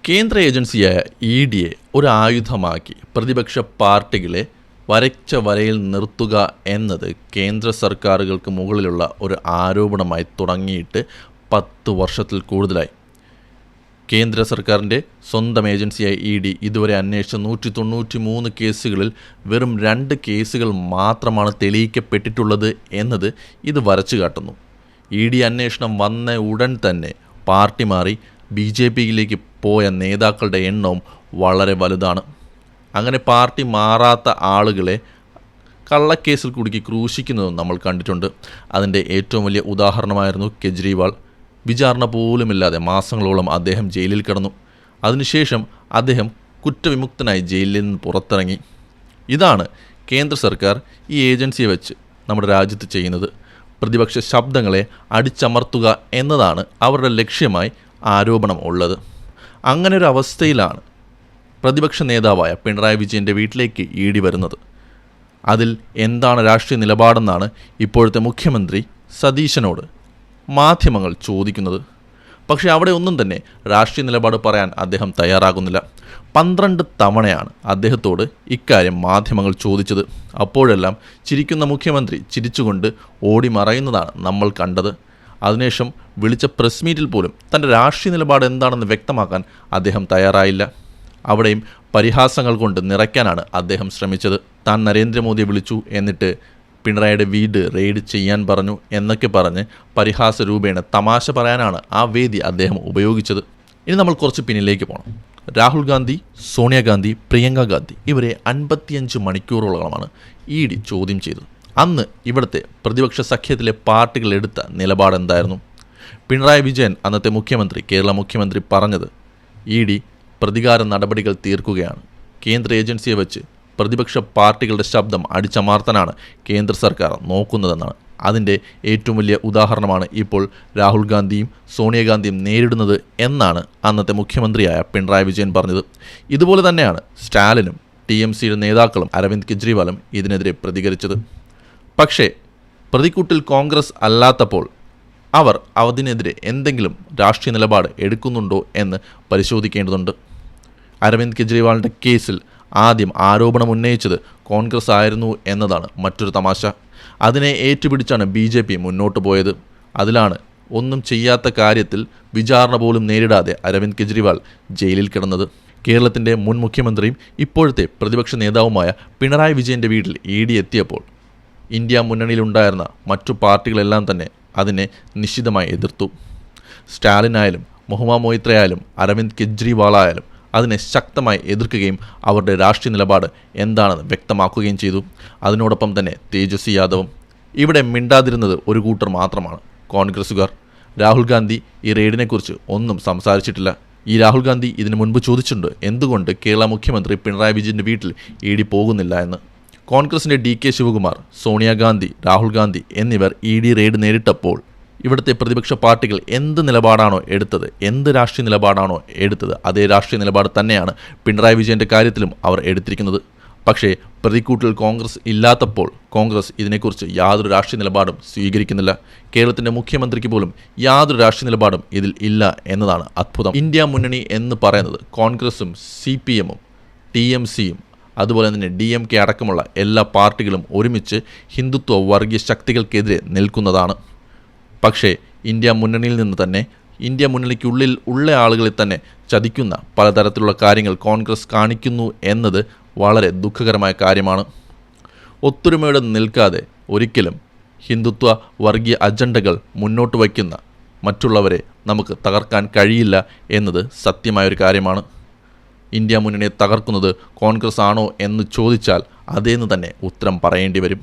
കേന്ദ്ര ഏജൻസിയായ ഇഡിയെ ഒരു ആയുധമാക്കി പ്രതിപക്ഷ പാർട്ടികളെ വരച്ച വരയിൽ നിർത്തുക എന്നത് കേന്ദ്ര സർക്കാരുകൾക്ക് മുകളിലുള്ള ഒരു ആരോപണമായി തുടങ്ങിയിട്ട് 10 വർഷത്തിൽ കൂടുതലായി. കേന്ദ്ര സർക്കാരിൻ്റെ സ്വന്തം ഏജൻസിയായ ഇഡി ഇതുവരെ അന്വേഷിച്ച 193 കേസുകളിൽ വെറും 2 കേസുകൾ മാത്രമാണ് തെളിയിക്കപ്പെട്ടിട്ടുള്ളത് എന്നത് ഇത് വരച്ചു കാട്ടുന്നു. ഇഡി അന്വേഷണം വന്ന ഉടൻ തന്നെ പാർട്ടി മാറി BJPയിലേക്ക് പോയ നേതാക്കളുടെ എണ്ണവും വളരെ വലുതാണ്. അങ്ങനെ പാർട്ടി മാറാത്ത ആളുകളെ കള്ളക്കേസിൽ കുടുക്കി ക്രൂശിക്കുന്നതും നമ്മൾ കണ്ടിട്ടുണ്ട്. അതിൻ്റെ ഏറ്റവും വലിയ ഉദാഹരണമായിരുന്നു കെജ്രിവാൾ. വിചാരണ പോലുമില്ലാതെ മാസങ്ങളോളം അദ്ദേഹം ജയിലിൽ കിടന്നു. അതിനുശേഷം അദ്ദേഹം കുറ്റവിമുക്തനായി ജയിലിൽ നിന്ന് പുറത്തിറങ്ങി. ഇതാണ് കേന്ദ്ര സർക്കാർ ഈ ഏജൻസിയെ വെച്ച് നമ്മുടെ രാജ്യത്ത് ചെയ്യുന്നത്. പ്രതിപക്ഷ ശബ്ദങ്ങളെ അടിച്ചമർത്തുക എന്നതാണ് അവരുടെ ലക്ഷ്യമായി ആരോപണം ഉള്ളത്. അങ്ങനെ ഒരു അവസ്ഥയിലാണ് പ്രതിപക്ഷ നേതാവായ പിണറായി വിജയൻ്റെ വീട്ടിലേക്ക് ഇഡി വരുന്നത്. അതിൽ എന്താണ് രാഷ്ട്രീയ നിലപാടെന്നാണ് ഇപ്പോഴത്തെ മുഖ്യമന്ത്രി സതീശനോട് മാധ്യമങ്ങൾ ചോദിക്കുന്നത്. പക്ഷേ അവിടെ ഒന്നും തന്നെ രാഷ്ട്രീയ നിലപാട് പറയാൻ അദ്ദേഹം തയ്യാറാകുന്നില്ല. 12 തവണയാണ് അദ്ദേഹത്തോട് ഇക്കാര്യം മാധ്യമങ്ങൾ ചോദിച്ചത്. അപ്പോഴെല്ലാം ചിരിക്കുന്ന മുഖ്യമന്ത്രി ചിരിച്ചുകൊണ്ട് ഓടി മറയുന്നതാണ് നമ്മൾ കണ്ടത്. അതിനുശേഷം വിളിച്ച പ്രസ് മീറ്റിൽ പോലും തൻ്റെ രാഷ്ട്രീയ നിലപാട് എന്താണെന്ന് വ്യക്തമാക്കാൻ അദ്ദേഹം തയ്യാറായില്ല. അവിടെയും പരിഹാസങ്ങൾ കൊണ്ട് നിറയ്ക്കാനാണ് അദ്ദേഹം ശ്രമിച്ചത്. താൻ നരേന്ദ്രമോദിയെ വിളിച്ചു, എന്നിട്ട് പിണറായിയുടെ വീട് റെയ്ഡ് ചെയ്യാൻ പറഞ്ഞു എന്നൊക്കെ പറഞ്ഞ് പരിഹാസ രൂപേണ തമാശ പറയാനാണ് ആ വേദി അദ്ദേഹം ഉപയോഗിച്ചത്. ഇനി നമ്മൾ കുറച്ച് പിന്നിലേക്ക് പോകണം. രാഹുൽ ഗാന്ധി, സോണിയാഗാന്ധി, പ്രിയങ്ക ഗാന്ധി ഇവരെ 55 മണിക്കൂറോളമാണ് ഇഡി ചോദ്യം ചെയ്തത്. അന്ന് ഇവിടുത്തെ പ്രതിപക്ഷ സഖ്യത്തിലെ പാർട്ടികൾ എടുത്ത നിലപാടെന്തായിരുന്നു? പിണറായി വിജയൻ, അന്നത്തെ മുഖ്യമന്ത്രി, കേരള മുഖ്യമന്ത്രി പറഞ്ഞത് ഇഡി പ്രതികാര നടപടികൾ തീർക്കുകയാണ്. കേന്ദ്ര ഏജൻസിയെ വെച്ച് പ്രതിപക്ഷ പാർട്ടികളുടെ ശബ്ദം അടിച്ചമർത്താനാണ് കേന്ദ്ര സർക്കാർ നോക്കുന്നതെന്നാണ്. അതിൻ്റെ ഏറ്റവും വലിയ ഉദാഹരണമാണ് ഇപ്പോൾ രാഹുൽ ഗാന്ധിയും സോണിയാഗാന്ധിയും നേരിടുന്നത് എന്നാണ് അന്നത്തെ മുഖ്യമന്ത്രിയായ പിണറായി വിജയൻ പറഞ്ഞത്. ഇതുപോലെ തന്നെയാണ് സ്റ്റാലിനും TMCയുടെ നേതാക്കളും അരവിന്ദ് കെജ്രിവാളും ഇതിനെതിരെ പ്രതികരിച്ചത്. പക്ഷേ പ്രതിക്കൂട്ടിൽ കോൺഗ്രസ് അല്ലാത്തപ്പോൾ അവർ അതിനെതിരെ എന്തെങ്കിലും രാഷ്ട്രീയ നിലപാട് എടുക്കുന്നുണ്ടോ എന്ന് പരിശോധിക്കേണ്ടതുണ്ട്. അരവിന്ദ് കെജ്രിവാളിൻ്റെ കേസിൽ ആദ്യം ആരോപണം ഉന്നയിച്ചത് കോൺഗ്രസ് ആയിരുന്നു എന്നതാണ് മറ്റൊരു തമാശ. അതിനെ ഏറ്റുപിടിച്ചാണ് BJP മുന്നോട്ട് പോയത്. അതിലാണ് ഒന്നും ചെയ്യാത്ത കാര്യത്തിൽ വിചാരണ പോലും നേരിടാതെ അരവിന്ദ് കെജ്രിവാൾ ജയിലിൽ കിടന്നത്. കേരളത്തിൻ്റെ മുൻ മുഖ്യമന്ത്രിയും ഇപ്പോഴത്തെ പ്രതിപക്ഷ നേതാവുമായ പിണറായി വിജയൻ്റെ വീട്ടിൽ ഇഡി എത്തിയപ്പോൾ ഇന്ത്യ മുന്നണിയിലുണ്ടായിരുന്ന മറ്റു പാർട്ടികളെല്ലാം തന്നെ അതിനെ നിശിതമായി എതിർത്തു. സ്റ്റാലിനായാലും മുഹമ്മ മൊയ്ത്രയായാലും അരവിന്ദ് കെജ്രിവാളായാലും അതിനെ ശക്തമായി എതിർക്കുകയും അവരുടെ രാഷ്ട്രീയ നിലപാട് എന്താണെന്ന് വ്യക്തമാക്കുകയും ചെയ്തു. അതിനോടൊപ്പം തന്നെ തേജസ്വി യാദവും. ഇവിടെ മിണ്ടാതിരുന്നത് ഒരു കൂട്ടർ മാത്രമാണ്, കോൺഗ്രസ്സുകാർ. രാഹുൽ ഗാന്ധി ഈ റെയ്ഡിനെക്കുറിച്ച് ഒന്നും സംസാരിച്ചിട്ടില്ല. ഈ രാഹുൽ ഗാന്ധി ഇതിനു മുൻപ് ചോദിച്ചിട്ടുണ്ട് എന്തുകൊണ്ട് കേരള മുഖ്യമന്ത്രി പിണറായി വിജയൻ്റെ വീട്ടിൽ ഇഡി പോകുന്നില്ല എന്ന്. കോൺഗ്രസിൻ്റെ DK ശിവകുമാർ, സോണിയാഗാന്ധി, രാഹുൽ ഗാന്ധി എന്നിവർ ഇഡി റെയ്ഡ് നേരിട്ടപ്പോൾ ഇവിടുത്തെ പ്രതിപക്ഷ പാർട്ടികൾ എന്ത് നിലപാടാണോ എടുത്തത്, എന്ത് രാഷ്ട്രീയ നിലപാടാണോ എടുത്തത്, അതേ രാഷ്ട്രീയ നിലപാട് തന്നെയാണ് പിണറായി വിജയൻ്റെ കാര്യത്തിലും അവർ എടുത്തിരിക്കുന്നത്. പക്ഷേ പ്രതിക്കൂട്ടിൽ കോൺഗ്രസ് ഇല്ലാത്തപ്പോൾ കോൺഗ്രസ് ഇതിനെക്കുറിച്ച് യാതൊരു രാഷ്ട്രീയ നിലപാടും സ്വീകരിക്കുന്നില്ല. കേരളത്തിൻ്റെ മുഖ്യമന്ത്രിക്ക് പോലും യാതൊരു രാഷ്ട്രീയ നിലപാടും ഇതിൽ ഇല്ല എന്നതാണ് അത്ഭുതം. ഇന്ത്യ മുന്നണി എന്ന് പറയുന്നത് കോൺഗ്രസും CPMഉം TMCയും അതുപോലെ തന്നെ DMK അടക്കമുള്ള എല്ലാ പാർട്ടികളും ഒരുമിച്ച് ഹിന്ദുത്വ വർഗീയ ശക്തികൾക്കെതിരെ നിൽക്കുന്നതാണ്. പക്ഷേ ഇന്ത്യ മുന്നണിയിൽ നിന്ന് തന്നെ, ഇന്ത്യ മുന്നണിക്കുള്ളിൽ ഉള്ള ആളുകളെ തന്നെ ചതിക്കുന്ന പലതരത്തിലുള്ള കാര്യങ്ങൾ കോൺഗ്രസ് കാണിക്കുന്നു എന്നത് വളരെ ദുഃഖകരമായ കാര്യമാണ്. ഒത്തൊരുമയോടെ നിൽക്കാതെ ഒരിക്കലും ഹിന്ദുത്വ വർഗീയ അജണ്ടകൾ മുന്നോട്ട് വയ്ക്കുന്ന മറ്റുള്ളവരെ നമുക്ക് തകർക്കാൻ കഴിയില്ല എന്നത് സത്യമായൊരു കാര്യമാണ്. ഇന്ത്യ മുന്നണിയെ തകർക്കുന്നത് കോൺഗ്രസ് ആണോ എന്ന് ചോദിച്ചാൽ അതേന്ന് തന്നെ ഉത്തരം പറയേണ്ടി വരും.